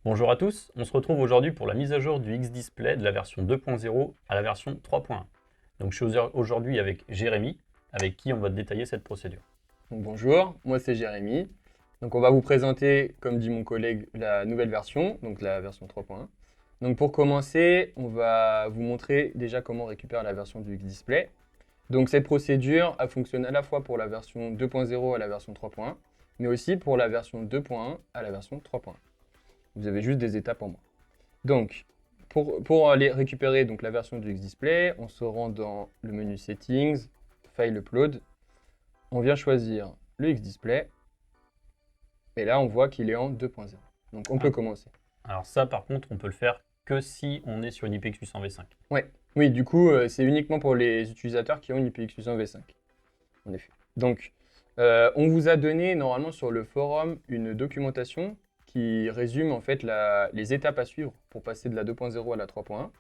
Bonjour à tous, on se retrouve aujourd'hui pour la mise à jour du X-Display de la version 2.0 à la version 3.1. Donc je suis aujourd'hui avec Jérémy, avec qui on va détailler cette procédure. Donc, bonjour, moi c'est Jérémy. Donc on va vous présenter, comme dit mon collègue, la nouvelle version, donc la version 3.1. Donc pour commencer, on va vous montrer déjà comment récupérer la version du X-Display. Donc cette procédure, elle fonctionne à la fois pour la version 2.0 à la version 3.1, mais aussi pour la version 2.1 à la version 3.1. Vous avez juste des étapes en moins. Donc, pour aller récupérer donc, la version du X-Display, on se rend dans le menu Settings, File Upload. On vient choisir le X-Display. Et là, on voit qu'il est en 2.0. Donc, on peut commencer. Alors ça, par contre, on peut le faire que si on est sur une IPX800V5. Ouais. Oui, du coup, c'est uniquement pour les utilisateurs qui ont une IPX800V5. En effet. Donc, on vous a donné normalement sur le forum une documentation qui résume en fait les étapes à suivre pour passer de la 2.0 à la 3.1.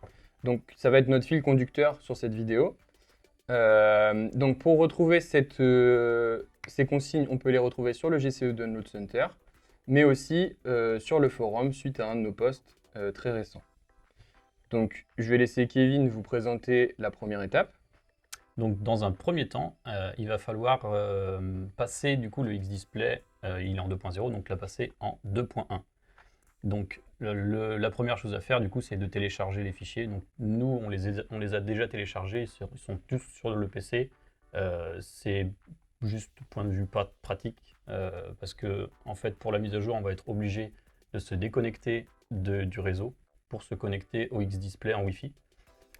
Donc ça va être notre fil conducteur sur cette vidéo. Donc pour retrouver ces consignes, on peut les retrouver sur le GCE Download Center, mais aussi sur le forum suite à un de nos posts très récents. Donc je vais laisser Kevin vous présenter la première étape. Donc dans un premier temps, il va falloir passer du coup le X-Display, il est en 2.0, donc la passer en 2.1. Donc la première chose à faire du coup c'est de télécharger les fichiers. Donc nous on les a déjà téléchargés, ils sont tous sur le PC. C'est juste point de vue pas pratique parce que en fait pour la mise à jour on va être obligé de se déconnecter du réseau pour se connecter au X-Display en Wi-Fi.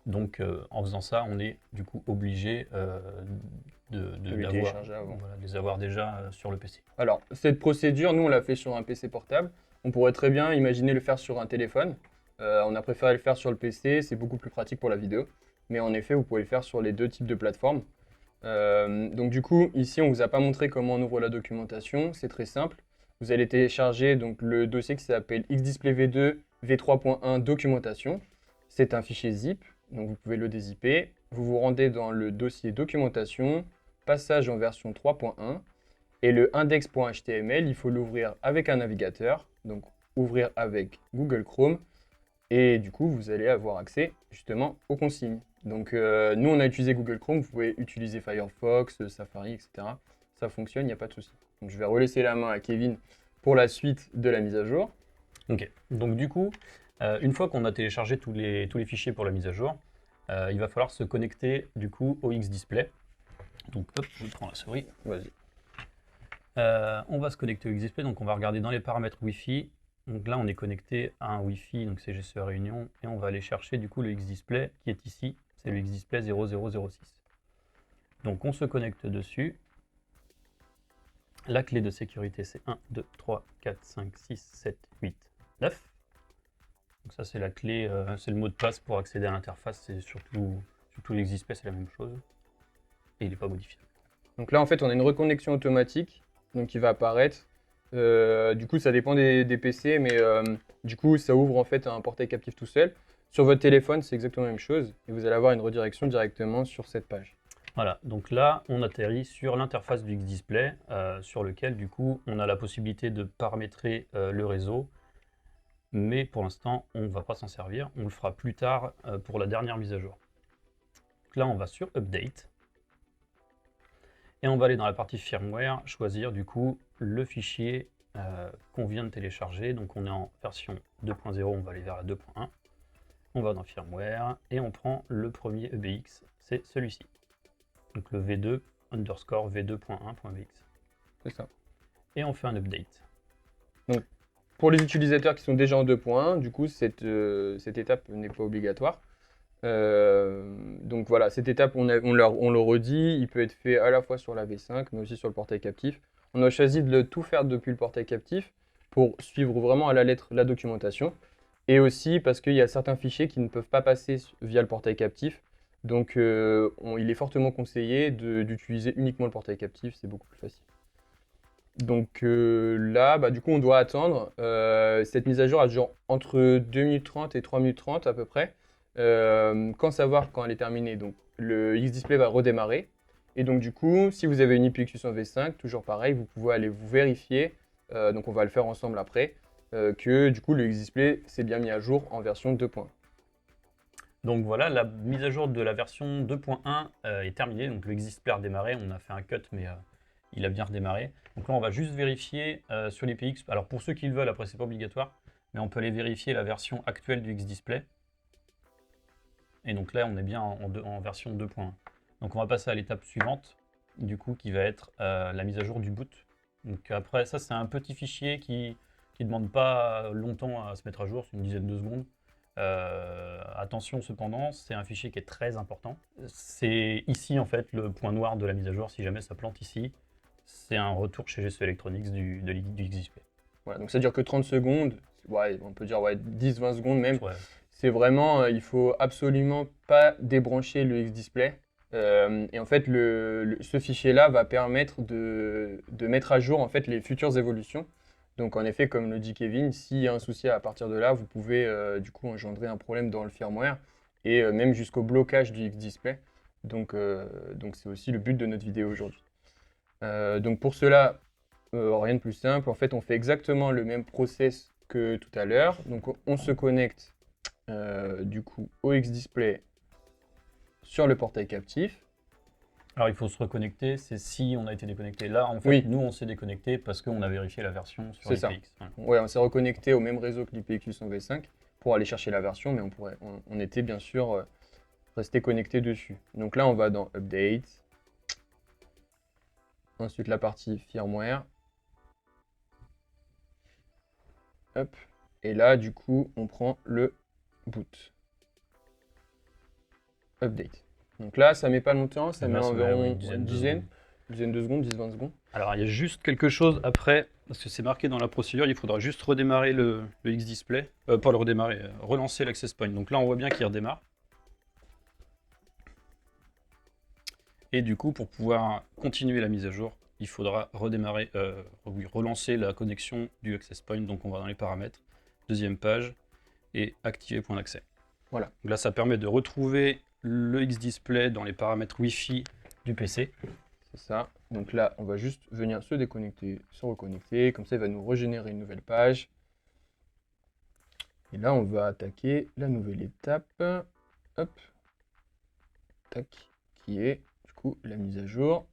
Donc en faisant ça, on est du coup obligé de les avoir déjà sur le PC. Alors, cette procédure, nous on l'a fait sur un PC portable. On pourrait très bien imaginer le faire sur un téléphone. On a préféré le faire sur le PC, c'est beaucoup plus pratique pour la vidéo. Mais en effet, vous pouvez le faire sur les deux types de plateformes. Donc du coup, ici, on ne vous a pas montré comment on ouvre la documentation. C'est très simple. Vous allez télécharger donc, le dossier qui s'appelle X-Display V2 V3.1 documentation. C'est un fichier zip. Donc vous pouvez le dézipper. Vous vous rendez dans le dossier documentation, passage en version 3.1. Et le index.html, il faut l'ouvrir avec un navigateur. Donc ouvrir avec Google Chrome. Et du coup, vous allez avoir accès justement aux consignes. Donc nous, on a utilisé Google Chrome. Vous pouvez utiliser Firefox, Safari, etc. Ça fonctionne, il n'y a pas de souci. Donc je vais relaisser la main à Kevin pour la suite de la mise à jour. Ok, donc du coup, une fois qu'on a téléchargé tous les fichiers pour la mise à jour, il va falloir se connecter du coup au X-Display. Donc hop, je prends la souris. Vas-y. On va se connecter au X-Display, donc on va regarder dans les paramètres Wi-Fi. Donc là on est connecté à un Wi-Fi, donc c'est GCE Réunion, et on va aller chercher du coup le X-Display qui est ici, c'est le X-Display 0006. Donc on se connecte dessus. La clé de sécurité c'est 1, 2, 3, 4, 5, 6, 7, 8, 9. Donc ça c'est la clé, c'est le mot de passe pour accéder à l'interface, c'est surtout l'X-Display c'est la même chose. Et il n'est pas modifié. Donc là en fait on a une reconnexion automatique donc qui va apparaître. Du coup ça dépend des PC mais du coup ça ouvre en fait un portail captif tout seul. Sur votre téléphone c'est exactement la même chose et vous allez avoir une redirection directement sur cette page. Voilà, donc là on atterrit sur l'interface du X-Display sur lequel du coup on a la possibilité de paramétrer le réseau. Mais pour l'instant, on ne va pas s'en servir. On le fera plus tard pour la dernière mise à jour. Donc là, on va sur Update. Et on va aller dans la partie Firmware, choisir du coup le fichier qu'on vient de télécharger. Donc on est en version 2.0, on va aller vers la 2.1. On va dans Firmware et on prend le premier EBX, c'est celui-ci. Donc le V2 underscore V2.1.vx. C'est ça. Et on fait un update. Donc, pour les utilisateurs qui sont déjà en 2.1, du coup, cette étape n'est pas obligatoire. Donc voilà, cette étape, on le redit, il peut être fait à la fois sur la V5, mais aussi sur le portail captif. On a choisi de tout faire depuis le portail captif pour suivre vraiment à la lettre la documentation. Et aussi parce qu'il y a certains fichiers qui ne peuvent pas passer via le portail captif. Donc il est fortement conseillé d'utiliser uniquement le portail captif, c'est beaucoup plus facile. Donc là, du coup, on doit attendre. Cette mise à jour, elle dure entre 2 minutes 30 et 3 minutes 30 à peu près. Quand savoir quand elle est terminée, donc le X-Display va redémarrer. Et donc du coup, si vous avez une IPX 800 V5, toujours pareil, vous pouvez aller vous vérifier, donc on va le faire ensemble après, que du coup le X-Display s'est bien mis à jour en version 2.1. Donc voilà, la mise à jour de la version 2.1 est terminée. Donc le X-Display a redémarré. On a fait un cut, mais il a bien redémarré. Donc là, on va juste vérifier sur les PX. Alors pour ceux qui le veulent, après, c'est pas obligatoire, mais on peut aller vérifier la version actuelle du X-Display. Et donc là, on est bien en version 2.1. Donc on va passer à l'étape suivante, du coup, qui va être la mise à jour du boot. Donc après, ça, c'est un petit fichier qui ne demande pas longtemps à se mettre à jour, c'est une dizaine de secondes. Attention cependant, c'est un fichier qui est très important. C'est ici en fait le point noir de la mise à jour, si jamais ça plante ici. C'est un retour chez GSE Electronics du XDisplay. Voilà, donc ça dure que 30 secondes, ouais, on peut dire ouais, 10-20 secondes même. Ouais. C'est vraiment, il faut absolument pas débrancher le X-Display. Et en fait, ce fichier-là va permettre de mettre à jour en fait, les futures évolutions. Donc en effet, comme le dit Kevin, s'il y a un souci à partir de là, vous pouvez du coup engendrer un problème dans le firmware et même jusqu'au blocage du X-Display. Donc c'est aussi le but de notre vidéo aujourd'hui. Donc pour cela, rien de plus simple. En fait, on fait exactement le même process que tout à l'heure. Donc on se connecte du coup au X-Display sur le portail captif. Alors il faut se reconnecter, c'est si on a été déconnecté. Là, en fait, Oui. nous, on s'est déconnecté parce qu'on a vérifié la version sur C'est ça. l'IPX. Voilà. Ouais, on s'est reconnecté au même réseau que l'IPX 800 V5 pour aller chercher la version, mais on était bien sûr resté connecté dessus. Donc là, on va dans Update. Ensuite, la partie firmware. Hop. Et là, du coup, on prend le boot. Update. Donc là, ça met pas longtemps, ça Et met là, ça met, environ oui, une dizaine de secondes, 10-20 secondes. Alors, il y a juste quelque chose après, parce que c'est marqué dans la procédure, il faudra juste redémarrer le X-Display. Pas le redémarrer, relancer l'Access Point. Donc là, on voit bien qu'il redémarre. Et du coup, pour pouvoir continuer la mise à jour, il faudra redémarrer, relancer la connexion du Access Point. Donc on va dans les paramètres, deuxième page, et activer point d'accès. Voilà. Donc là, ça permet de retrouver le X-Display dans les paramètres Wi-Fi du PC. C'est ça. Donc là, on va juste venir se déconnecter, se reconnecter. Comme ça, il va nous régénérer une nouvelle page. Et là, on va attaquer la nouvelle étape. Hop. Tac. Qui est, du coup, la mise à jour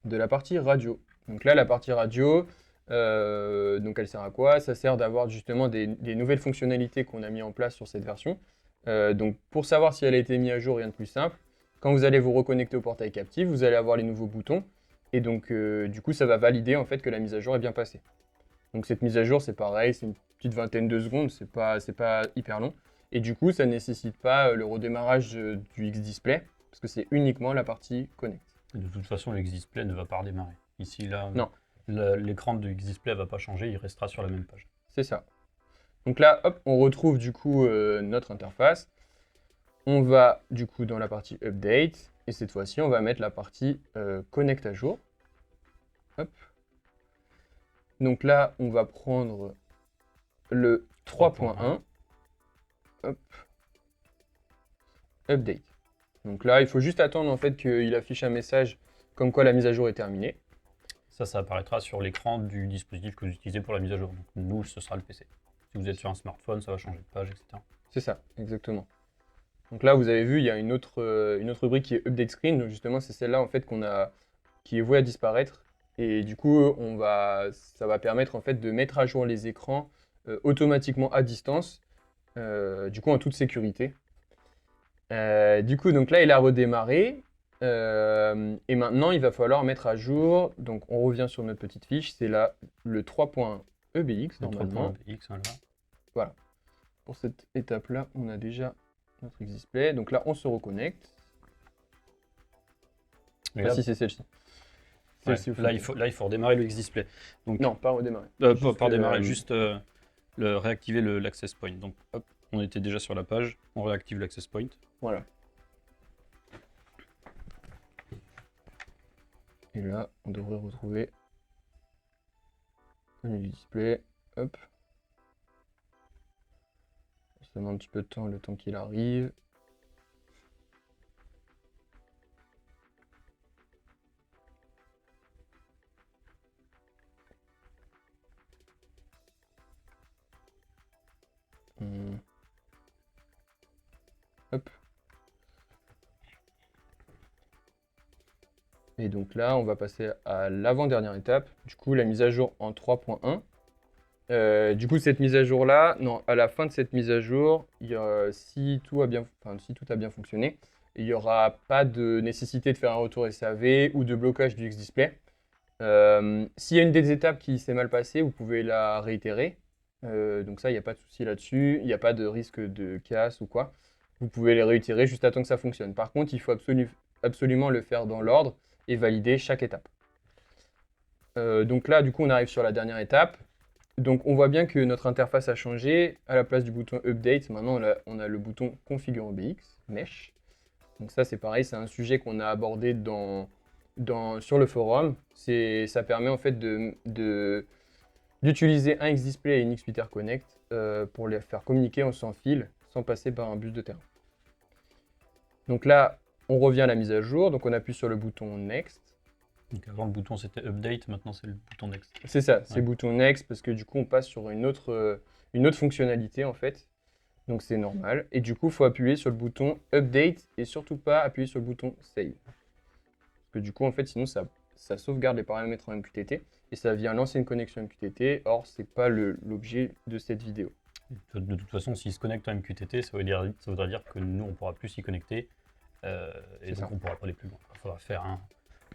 de la partie radio. Donc là, la partie radio, donc elle sert à quoi? Ça sert d'avoir justement des nouvelles fonctionnalités qu'on a mis en place sur cette version. Donc pour savoir si elle a été mise à jour, rien de plus simple. Quand vous allez vous reconnecter au portail captif, vous allez avoir les nouveaux boutons. Et donc du coup, ça va valider en fait que la mise à jour est bien passée. Donc cette mise à jour, c'est pareil, c'est une petite vingtaine de secondes, c'est pas hyper long. Et du coup, ça ne nécessite pas le redémarrage du X-Display, parce que c'est uniquement la partie Connect. De toute façon, le X-Display ne va pas redémarrer. Ici, là, Non. l'écran du X-Display ne va pas changer, il restera sur la même page. C'est ça. Donc là, hop, on retrouve du coup notre interface. On va du coup dans la partie Update, et cette fois-ci, on va mettre la partie Connect à jour. Hop. Donc là, on va prendre le 3.1. Hop. Update. Donc là, il faut juste attendre en fait qu'il affiche un message comme quoi la mise à jour est terminée. Ça apparaîtra sur l'écran du dispositif que vous utilisez pour la mise à jour. Donc nous, ce sera le PC. Si vous êtes sur un smartphone, ça va changer de page, etc. C'est ça, exactement. Donc là, vous avez vu, il y a une autre rubrique qui est Update Screen. Donc justement, c'est celle-là en fait qui est vouée à disparaître. Et du coup, ça va permettre en fait de mettre à jour les écrans automatiquement à distance, du coup en toute sécurité. Du coup, donc là, il a redémarré. Et maintenant, il va falloir mettre à jour. Donc, on revient sur notre petite fiche. C'est là le 3.EBX normalement. 3.EBX, voilà. Voilà. Pour cette étape-là, on a déjà notre X-Display. Donc là, on se reconnecte. Et là, si, c'est celle-ci. Ouais, là, il faut redémarrer le X-Display. Non, pas redémarrer. Pas redémarrer, juste réactiver l'Access Point. Donc, hop, on était déjà sur la page, on réactive l'Access Point. Voilà. Et là, on devrait retrouver le display. Hop. Ça met un petit peu de temps, le temps qu'il arrive. Et donc là, on va passer à l'avant-dernière étape, du coup la mise à jour en 3.1. Du coup, cette mise à jour-là, non, à la fin de cette mise à jour, si tout a bien fonctionné, il n'y aura pas de nécessité de faire un retour SAV ou de blocage du X-Display. S'il y a une des étapes qui s'est mal passée, vous pouvez la réitérer. Donc ça, il n'y a pas de souci là-dessus. Il n'y a pas de risque de casse ou quoi. Vous pouvez les réitérer juste à temps que ça fonctionne. Par contre, il faut absolument le faire dans l'ordre et valider chaque étape. Donc là, du coup, on arrive sur la dernière étape. Donc on voit bien que notre interface a changé. À la place du bouton Update, maintenant on a le bouton Configure OBX, Mesh. Donc ça, c'est pareil, c'est un sujet qu'on a abordé sur le forum. Ça permet en fait d'utiliser un X-Display et une X-Reader Connect pour les faire communiquer en sans fil, sans passer par un bus de terrain. Donc là, on revient à la mise à jour. Donc on appuie sur le bouton Next. Donc avant le bouton c'était Update, maintenant c'est le bouton Next. C'est ça, c'est Ouais. le bouton Next parce que du coup on passe sur une autre fonctionnalité en fait. Donc c'est normal. Et du coup, il faut appuyer sur le bouton Update et surtout pas appuyer sur le bouton Save. Parce que du coup, en fait, sinon ça sauvegarde les paramètres en MQTT et ça vient lancer une connexion MQTT. Or, c'est pas l'objet de cette vidéo. De toute façon, s'il se connecte en MQTT, ça voudra dire que nous, on ne pourra plus s'y connecter. Et C'est ça. donc, on ne pourra pas aller plus loin. Il faudra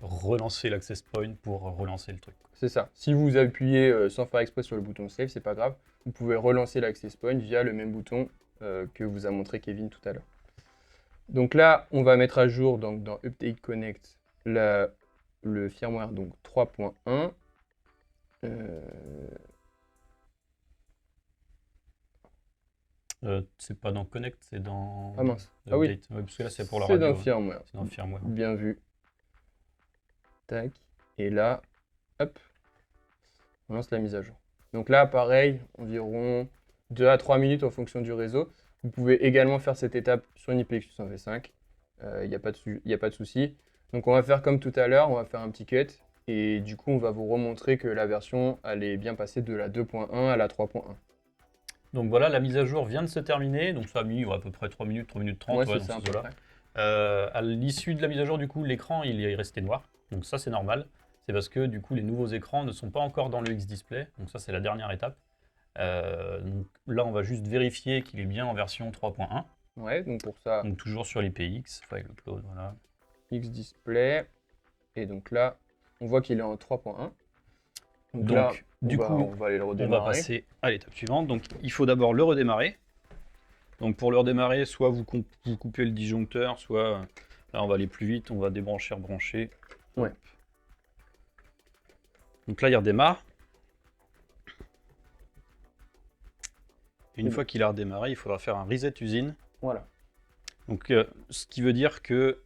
relancer l'access point pour relancer le truc. C'est ça. Si vous appuyez sans faire exprès sur le bouton Save, c'est pas grave. Vous pouvez relancer l'access point via le même bouton que vous a montré Kevin tout à l'heure. Donc là, on va mettre à jour donc, dans Update Connect le firmware 3.1. C'est pas dans Connect, c'est dans Ah mince. Ah oui. Update. Ouais, parce que là, c'est pour la C'est radio. dans firmware. C'est dans le firmware. Bien vu. Tac. Et là, hop, on lance la mise à jour. Donc là, pareil, environ 2 à 3 minutes en fonction du réseau. Vous pouvez également faire cette étape sur une IPX800 V5. Il n'y a pas de souci. Donc on va faire comme tout à l'heure, on va faire un petit cut. Et du coup, on va vous remontrer que la version, elle est bien passée de la 2.1 à la 3.1. Donc voilà, la mise à jour vient de se terminer. Donc ça a mis à peu près 3 minutes 30. Ouais, Ouais, c'est ça, dans à ces peu eaux-là. près. À l'issue de la mise à jour, du coup, l'écran il est resté noir. Donc ça, c'est normal. C'est parce que du coup, les nouveaux écrans ne sont pas encore dans le X-Display. Donc ça, c'est la dernière étape. Donc là, on va juste vérifier qu'il est bien en version 3.1. Ouais, donc pour ça, Donc toujours sur l'IPX, file upload, voilà. X-Display. Et donc là, on voit qu'il est en 3.1. Donc, là, du coup, on va aller le on redémarrer. va passer à l'étape suivante. Donc il faut d'abord le redémarrer. Donc pour le redémarrer, soit vous coupez le disjoncteur, soit là on va aller plus vite, on va débrancher, rebrancher. Ouais. Donc là il redémarre. Une fois qu'il a redémarré, il faudra faire un reset usine. Voilà. Donc ce qui veut dire que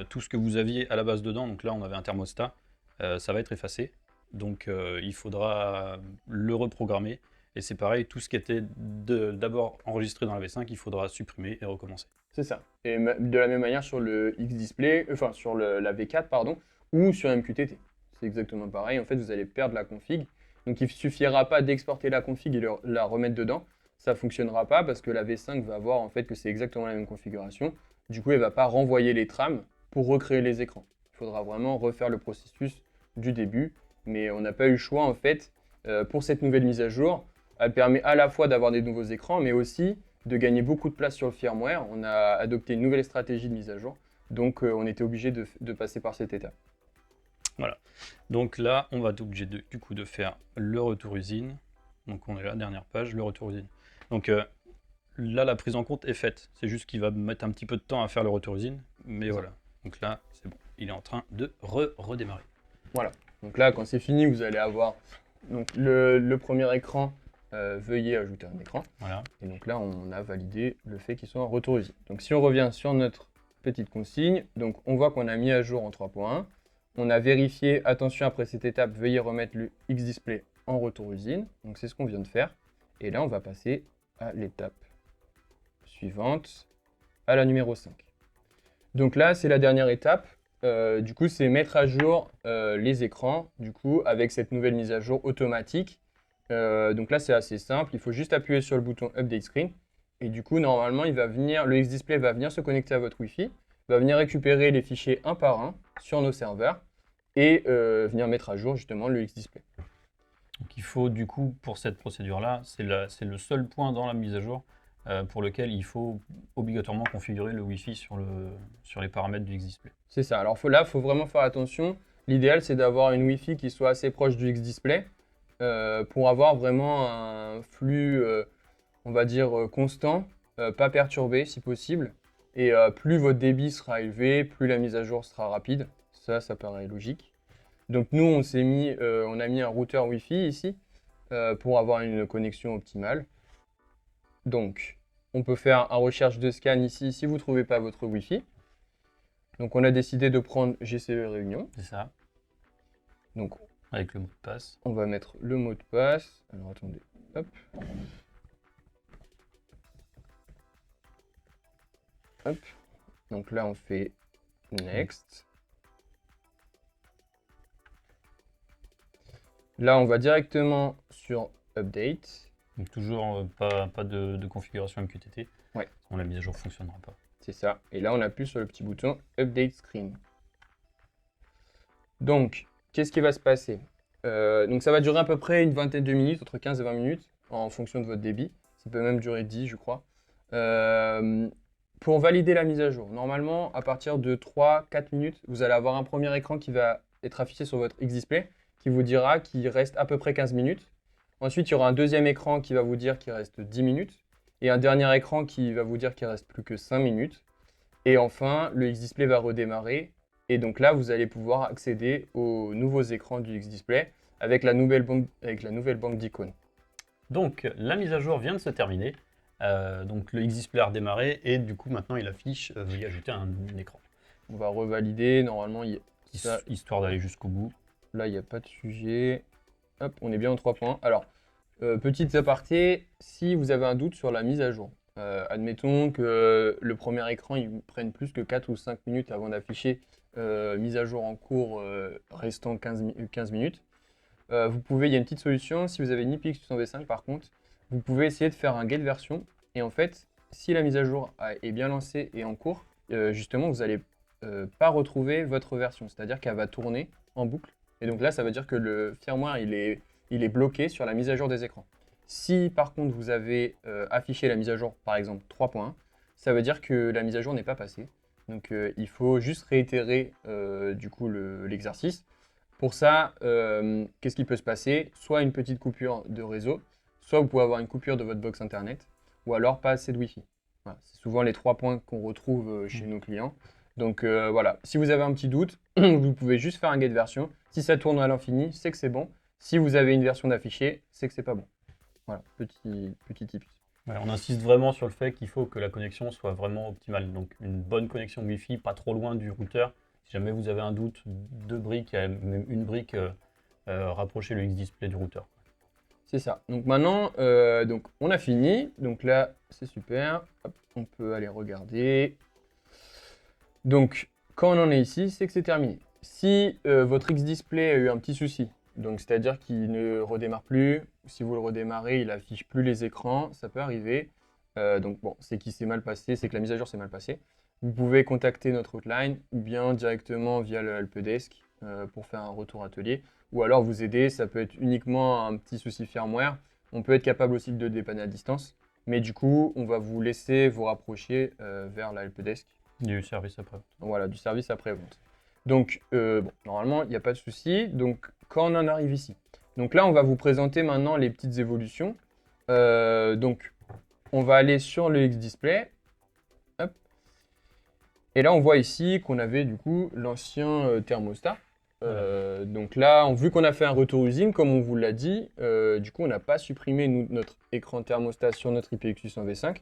tout ce que vous aviez à la base dedans, donc là on avait un thermostat, ça va être effacé. Donc il faudra le reprogrammer. Et c'est pareil, tout ce qui était d'abord enregistré dans la V5, il faudra supprimer et recommencer. C'est ça. Et de la même manière sur le X-Display, enfin sur la V4, pardon, ou sur MQTT. C'est exactement pareil. En fait, vous allez perdre la config. Donc il ne suffira pas d'exporter la config et la remettre dedans. Ça ne fonctionnera pas parce que la V5 va voir en fait que c'est exactement la même configuration. Du coup, elle ne va pas renvoyer les trames pour recréer les écrans. Il faudra vraiment refaire le processus du début. Mais on n'a pas eu le choix en fait pour cette nouvelle mise à jour. Elle permet à la fois d'avoir des nouveaux écrans, mais aussi de gagner beaucoup de place sur le firmware. On a adopté une nouvelle stratégie de mise à jour. Donc on était obligé de passer par cette étape. Voilà. Donc là, on va être obligé du coup de faire le retour usine. Donc on est là, dernière page, le retour usine. Donc là, la prise en compte est faite. C'est juste qu'il va mettre un petit peu de temps à faire le retour usine. Mais voilà. Donc là, c'est bon. Il est en train de redémarrer. Voilà. Donc là, quand c'est fini, vous allez avoir donc, le premier écran. Veuillez ajouter un écran. Voilà. Et donc là, on a validé le fait qu'il soit en retour usine. Donc si on revient sur notre petite consigne, donc on voit qu'on a mis à jour en 3.1. On a vérifié, attention, après cette étape, veuillez remettre le X-Display en retour usine. Donc c'est ce qu'on vient de faire. Et là, on va passer à l'étape suivante, à la numéro 5. Donc là, c'est la dernière étape. Du coup, c'est mettre à jour les écrans, du coup, avec cette nouvelle mise à jour automatique. Donc là, c'est assez simple. Il faut juste appuyer sur le bouton Update Screen. Et du coup, normalement, le X-Display va venir se connecter à votre Wi-Fi, va venir récupérer les fichiers un par un sur nos serveurs. et venir mettre à jour justement le X-Display. Donc il faut du coup, pour cette procédure-là, c'est le seul point dans la mise à jour pour lequel il faut obligatoirement configurer le Wi-Fi sur les paramètres du X-Display. C'est ça. Alors là, il faut vraiment faire attention. L'idéal, c'est d'avoir une Wi-Fi qui soit assez proche du X-Display pour avoir vraiment un flux, on va dire, constant, pas perturbé si possible. Et plus votre débit sera élevé, plus la mise à jour sera rapide. Ça paraît logique. Donc nous, on a mis un routeur Wi-Fi ici pour avoir une connexion optimale. Donc, on peut faire un recherche de scan ici si vous ne trouvez pas votre Wi-Fi. Donc, on a décidé de prendre GCE Réunion. C'est ça, Donc, avec le mot de passe. on va mettre le mot de passe. Alors, attendez. Hop. Hop. Donc là, on fait Next. Là, on va directement sur Update. Donc toujours pas de configuration MQTT. Ouais. Sinon la mise à jour ne fonctionnera pas. C'est ça. Et là, on appuie sur le petit bouton Update Screen. Donc, qu'est-ce qui va se passer? Donc, ça va durer à peu près une vingtaine de minutes, entre 15 et 20 minutes, en fonction de votre débit. Ça peut même durer 10, je crois. Pour valider la mise à jour, normalement, à partir de 3-4 minutes, vous allez avoir un premier écran qui va être affiché sur votre X-Display, qui vous dira qu'il reste à peu près 15 minutes. Ensuite, il y aura un deuxième écran qui va vous dire qu'il reste 10 minutes. Et un dernier écran qui va vous dire qu'il reste plus que 5 minutes. Et enfin, le X-Display va redémarrer. Et donc là, vous allez pouvoir accéder aux nouveaux écrans du X-Display avec la nouvelle banque d'icônes. Donc la mise à jour vient de se terminer. Donc le X-Display a redémarré et du coup maintenant il affiche veuillez ajouter un écran. On va revalider. Normalement, Histoire d'aller jusqu'au bout. là, il n'y a pas de sujet. Hop, on est bien en 3 points. Alors, petite aparté, si vous avez un doute sur la mise à jour, admettons que le premier écran il vous prenne plus que 4 ou 5 minutes avant d'afficher mise à jour en cours restant 15 minutes. Il y a une petite solution, si vous avez ni PX 800v5 par contre, vous pouvez essayer de faire un get version. Et en fait, si la mise à jour est bien lancée et en cours, justement, vous n'allez pas retrouver votre version. C'est-à-dire qu'elle va tourner en boucle. Et donc là, ça veut dire que le firmware, il est bloqué sur la mise à jour des écrans. Si par contre, vous avez affiché la mise à jour, par exemple 3.1, ça veut dire que la mise à jour n'est pas passée. Donc il faut juste réitérer du coup l'exercice. Pour ça, qu'est-ce qui peut se passer? Soit une petite coupure de réseau, soit vous pouvez avoir une coupure de votre box internet, ou alors pas assez de Wi-Fi. Voilà, c'est souvent les 3 points qu'on retrouve chez nos clients. Donc voilà, si vous avez un petit doute, vous pouvez juste faire un get version. Si ça tourne à l'infini, c'est que c'est bon. Si vous avez une version d'affiché, c'est que c'est pas bon. Voilà, petit tip. Ouais, on insiste vraiment sur le fait qu'il faut que la connexion soit vraiment optimale. Donc une bonne connexion Wi-Fi, pas trop loin du routeur. Si jamais vous avez un doute, 2 briques, même une brique, rapprochez le X-Display du routeur. C'est ça. Donc maintenant, donc on a fini. Donc là, c'est super. Hop, on peut aller regarder. Donc, quand on en est ici, c'est que c'est terminé. Si votre X-Display a eu un petit souci, donc c'est-à-dire qu'il ne redémarre plus, si vous le redémarrez, il affiche plus les écrans, ça peut arriver. Donc bon, c'est qu'il s'est mal passé, c'est que la mise à jour s'est mal passée. Vous pouvez contacter notre hotline ou bien directement via le helpdesk pour faire un retour atelier. Ou alors vous aider, ça peut être uniquement un petit souci firmware. On peut être capable aussi de dépanner à distance. Mais du coup, on va vous laisser vous rapprocher vers la helpdesk. Du service après. Voilà, du service après-vente. Donc, bon, normalement, il n'y a pas de souci. Donc, quand on en arrive ici. Donc là, on va vous présenter maintenant les petites évolutions. Donc, on va aller sur le X-Display. Hop. Et là, on voit ici qu'on avait du coup l'ancien thermostat. Donc là, vu qu'on a fait un retour usine, comme on vous l'a dit, du coup, on n'a pas supprimé notre écran thermostat sur notre IPX 800v5.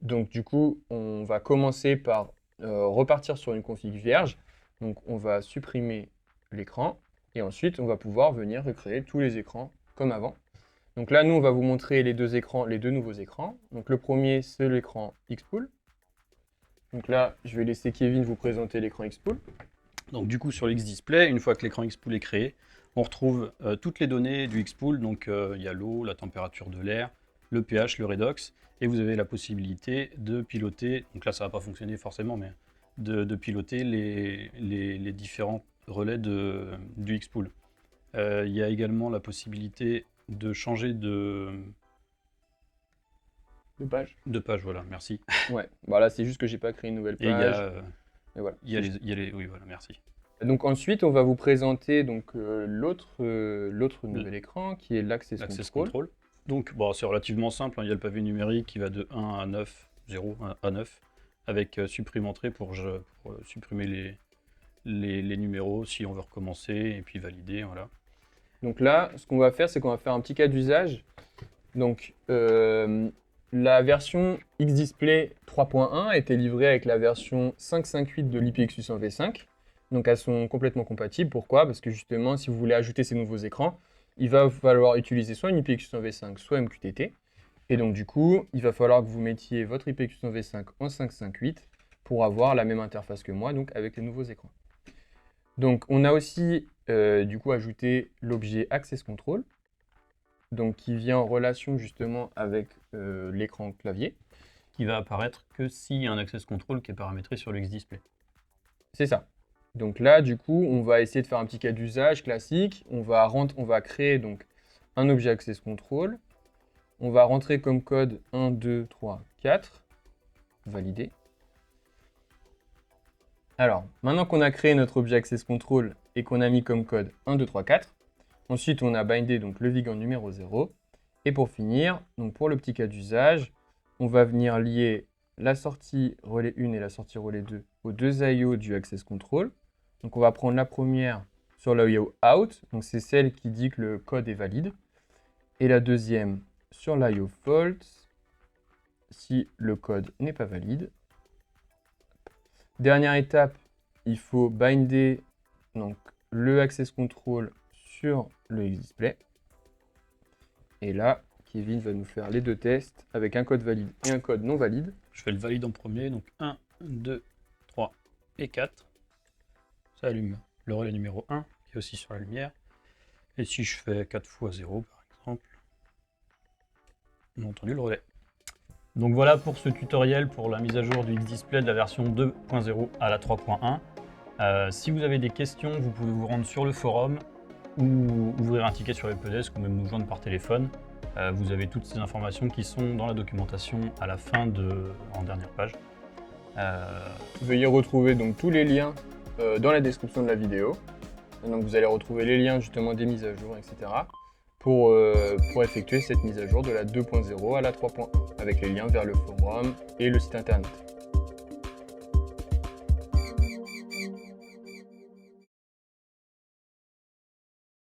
Donc du coup, on va commencer par repartir sur une config vierge. Donc on va supprimer l'écran et ensuite on va pouvoir venir recréer tous les écrans comme avant. Donc là, nous, on va vous montrer les deux nouveaux écrans. Donc le premier, c'est l'écran Xpool. Donc là, je vais laisser Kevin vous présenter l'écran Xpool. Donc du coup sur l'X-Display, une fois que l'écran Xpool est créé, on retrouve toutes les données du Xpool. Donc il y a l'eau, la température de l'air, le pH, le redox, et vous avez la possibilité de piloter, donc là ça ne va pas fonctionner forcément, mais de piloter les différents relais du Xpool. Il y a également la possibilité de changer de page. page, voilà, merci. Ouais, voilà, c'est juste que j'ai pas créé une nouvelle Et il y page. a, Et voilà. oui, voilà, merci. Donc ensuite, on va vous présenter donc l'autre nouvel écran qui est l'Access Control. Donc bon, c'est relativement simple, hein. Il y a le pavé numérique qui va de 1 à 9, 0 à 9, avec supprime entrée pour supprimer les numéros si on veut recommencer, et puis valider, voilà. Donc là, ce qu'on va faire, c'est qu'on va faire un petit cas d'usage. Donc la version XDisplay 3.1 a été livrée avec la version 5.5.8 de l'IPX800V5. Donc elles sont complètement compatibles. Pourquoi? Parce que justement, si vous voulez ajouter ces nouveaux écrans, il va falloir utiliser soit une IPX800V5, soit MQTT. Et donc du coup, il va falloir que vous mettiez votre IPX800V5 en 5.5.8 pour avoir la même interface que moi, donc avec les nouveaux écrans. Donc on a aussi du coup ajouté l'objet Access Control, donc qui vient en relation justement avec l'écran clavier. Qui va apparaître que s'il y a un Access Control qui est paramétré sur le XDisplay. C'est ça. Donc là, du coup, on va essayer de faire un petit cas d'usage classique. On va créer donc un objet Access Control. On va rentrer comme code 1, 2, 3, 4. Valider. Alors, maintenant qu'on a créé notre objet Access Control et qu'on a mis comme code 1, 2, 3, 4, ensuite on a bindé donc le VIG en numéro 0. Et pour finir, donc pour le petit cas d'usage, on va venir lier la sortie relais 1 et la sortie relais 2 aux deux IO du Access Control. Donc on va prendre la première sur l'IO out, donc c'est celle qui dit que le code est valide, et la deuxième sur l'IO false, si le code n'est pas valide. Dernière étape, il faut binder donc, le Access Control sur le XDisplay. Et là, Kevin va nous faire les deux tests avec un code valide et un code non valide. Je fais le valide en premier, donc 1, 2, 3 et 4. Ça allume le relais numéro 1, qui est aussi sur la lumière. Et si je fais 4 fois 0, par exemple, on a entendu le relais. Donc voilà pour ce tutoriel pour la mise à jour du XDisplay de la version 2.0 à la 3.1. Si vous avez des questions, vous pouvez vous rendre sur le forum ou ouvrir un ticket sur Helpdesk ou même nous joindre par téléphone. Vous avez toutes ces informations qui sont dans la documentation à la fin en dernière page. Veuillez retrouver donc tous les liens dans la description de la vidéo. Et donc vous allez retrouver les liens justement des mises à jour, etc. pour effectuer cette mise à jour de la 2.0 à la 3.1 avec les liens vers le forum et le site internet.